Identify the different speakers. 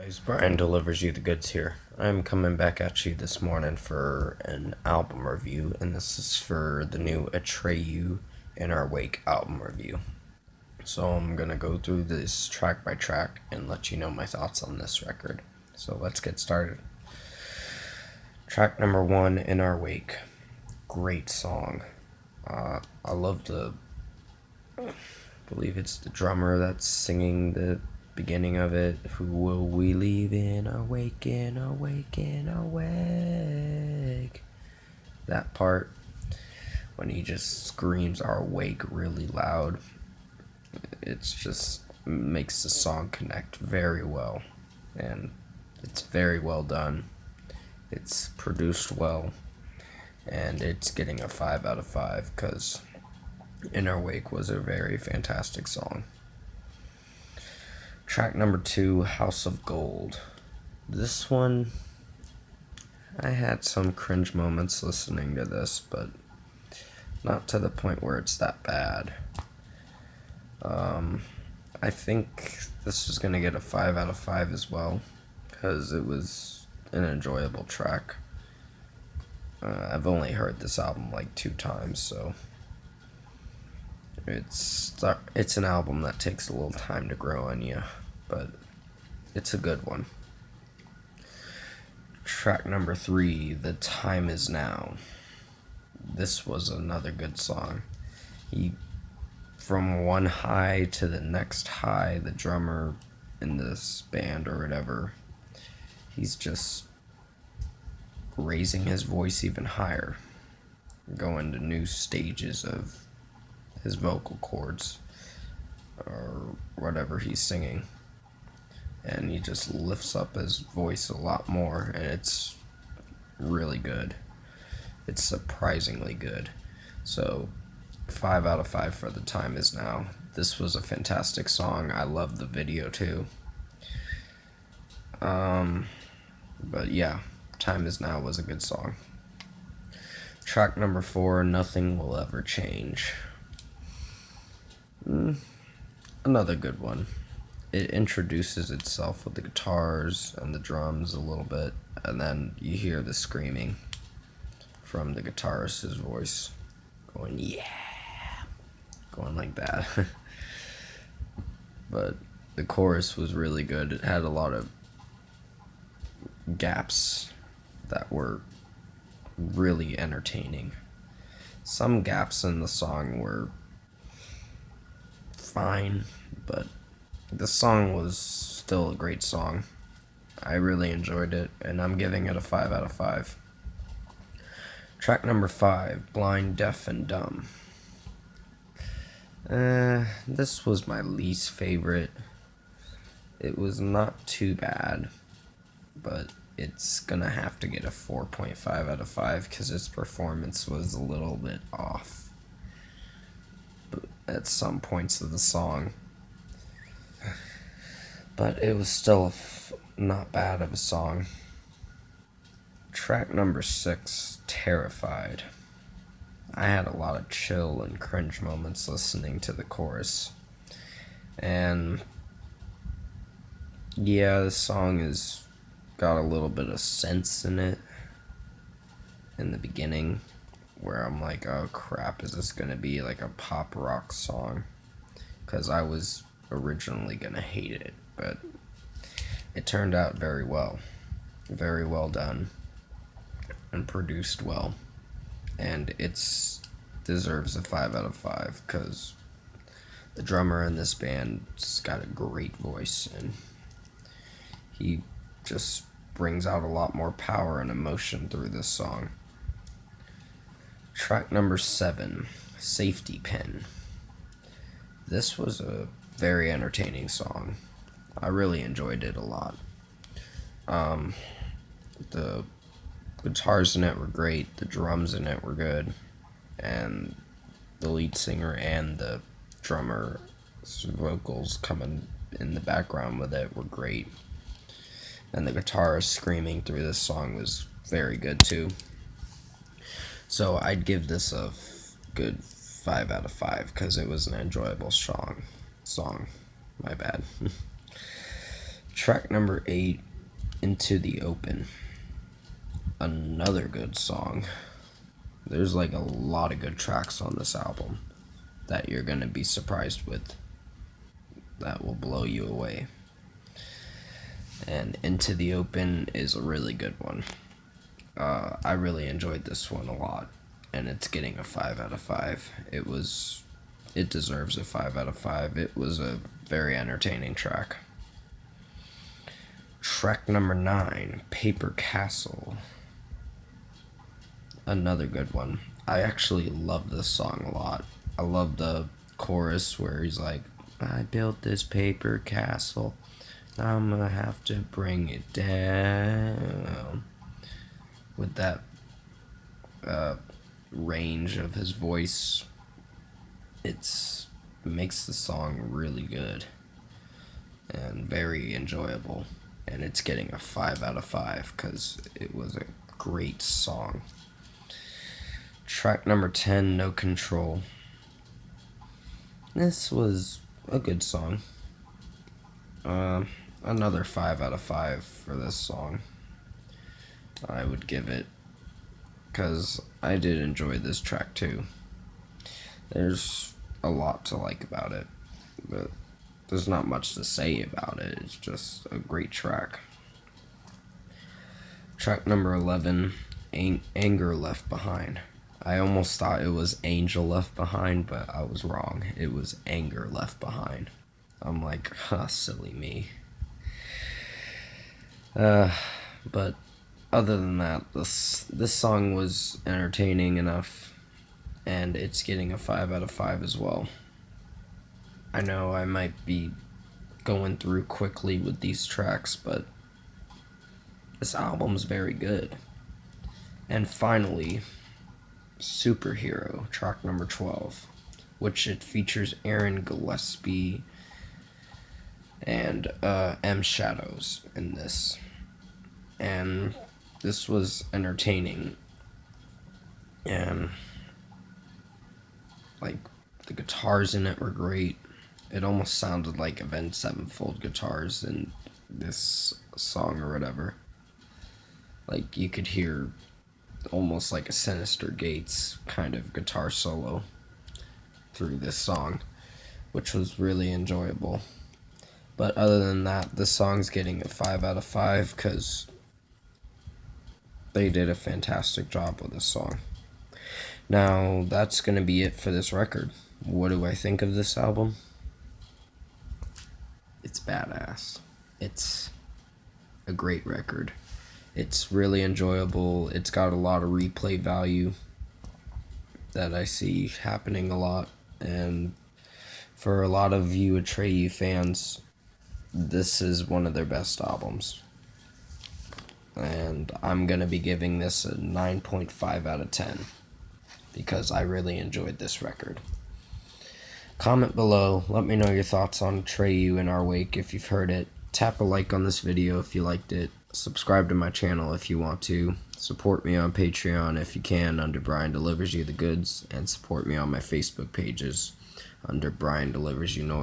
Speaker 1: Guys, Brian delivers you the goods here. I'm coming back at you this morning for an album review, and this is for the new Atreyu In Our Wake album review. So I'm gonna go through this track by track and let you know my thoughts on this record. So let's get started. Track number 1, In Our Wake. Great song. I love I believe it's the drummer that's singing the beginning of it. Who will we leave in our wake, in our wake, in our wake? That part, when he just screams our wake really loud, it's just makes the song connect very well, and it's very well done. It's produced well, and it's getting a 5 out of 5 because In Our Wake was a very fantastic song. Track number 2, House of Gold. This one, I had some cringe moments listening to this, but not to the point where it's that bad. I think this is going to get a 5 out of 5 as well, because it was an enjoyable track. I've only heard this album like 2 times, so it's an album that takes a little time to grow on you, but it's a good one. Track number 3, The Time Is Now. This was another good song. From one high to the next high, the drummer in this band or whatever, he's just raising his voice even higher, going to new stages of his vocal cords or whatever he's singing, and he just lifts up his voice a lot more, and it's really good. It's surprisingly good. So 5 out of 5 for The Time Is Now. This was a fantastic song. I love the video too. But yeah, Time Is Now was a good song. Track number 4, Nothing Will Ever Change. Another good one. It introduces itself with the guitars and the drums a little bit, and then you hear the screaming from the guitarist's voice going, yeah, going like that. But the chorus was really good. It had a lot of gaps that were really entertaining. Some gaps in the song were fine, but the song was still a great song. I really enjoyed it, and I'm giving it a 5 out of 5. Track number 5, Blind, Deaf, and Dumb. This was my least favorite. It was not too bad, but it's gonna have to get a 4.5 out of 5 because its performance was a little bit off at some points of the song. But it was still not bad of a song. Track number 6, Terrified. I had a lot of chill and cringe moments listening to the chorus. And yeah, the song has got a little bit of sense in it in the beginning, where I'm like, oh crap, is this gonna be like a pop rock song? Because I was originally gonna hate it, but it turned out very well done and produced well, and it's deserves a 5 out of 5 because the drummer in this band's got a great voice, and he just brings out a lot more power and emotion through this song. Track number 7, Safety Pin. This was a very entertaining song. I really enjoyed it a lot. The guitars in it were great, the drums in it were good, and the lead singer and the drummer's vocals coming in the background with it were great. And the guitarist screaming through this song was very good too. So I'd give this a good 5 out of 5 because it was an enjoyable song. My bad. Track number 8, Into the Open. Another good song. There's like a lot of good tracks on this album that you're gonna be surprised with, that will blow you away. And Into the Open is a really good one. I really enjoyed this one a lot, and it's getting a 5 out of 5. It deserves a 5 out of 5. It was a very entertaining track. Track number 9, Paper Castle. Another good one. I actually love this song a lot. I love the chorus where he's like, I built this paper castle, I'm gonna have to bring it down. With that range of his voice, it makes the song really good and very enjoyable. And it's getting a 5 out of 5 because it was a great song. Track number 10, No Control. This was a good song. Another 5 out of 5 for this song. I would give it, because I did enjoy this track too. There's a lot to like about it, but there's not much to say about it. It's just a great track. Track number 11, Anger Left Behind. I almost thought it was Angel Left Behind, but I was wrong. It was Anger Left Behind. I'm like, silly me. But other than that, this song was entertaining enough, and it's getting a 5 out of 5 as well. I know I might be going through quickly with these tracks, but this album's very good. And finally, Superhero, track number 12, which it features Aaron Gillespie and M Shadows in this. And this was entertaining, and like the guitars in it were great. It almost sounded like Avenged Sevenfold guitars in this song or whatever. Like you could hear almost like a Sinister Gates kind of guitar solo through this song, which was really enjoyable. But other than that, the song's getting a 5 out of 5 because they did a fantastic job with this song. Now, that's going to be it for this record. What do I think of this album? It's badass. It's a great record. It's really enjoyable. It's got a lot of replay value that I see happening a lot. And for a lot of you Atreyu fans, this is one of their best albums. And I'm going to be giving this a 9.5 out of 10 because I really enjoyed this record. Comment below. Let me know your thoughts on Atreyu in Our Wake if you've heard it. Tap a like on this video if you liked it. Subscribe to my channel if you want to. Support me on Patreon if you can under Brian Delivers You the Goods. And support me on my Facebook pages under Brian Delivers You Noise.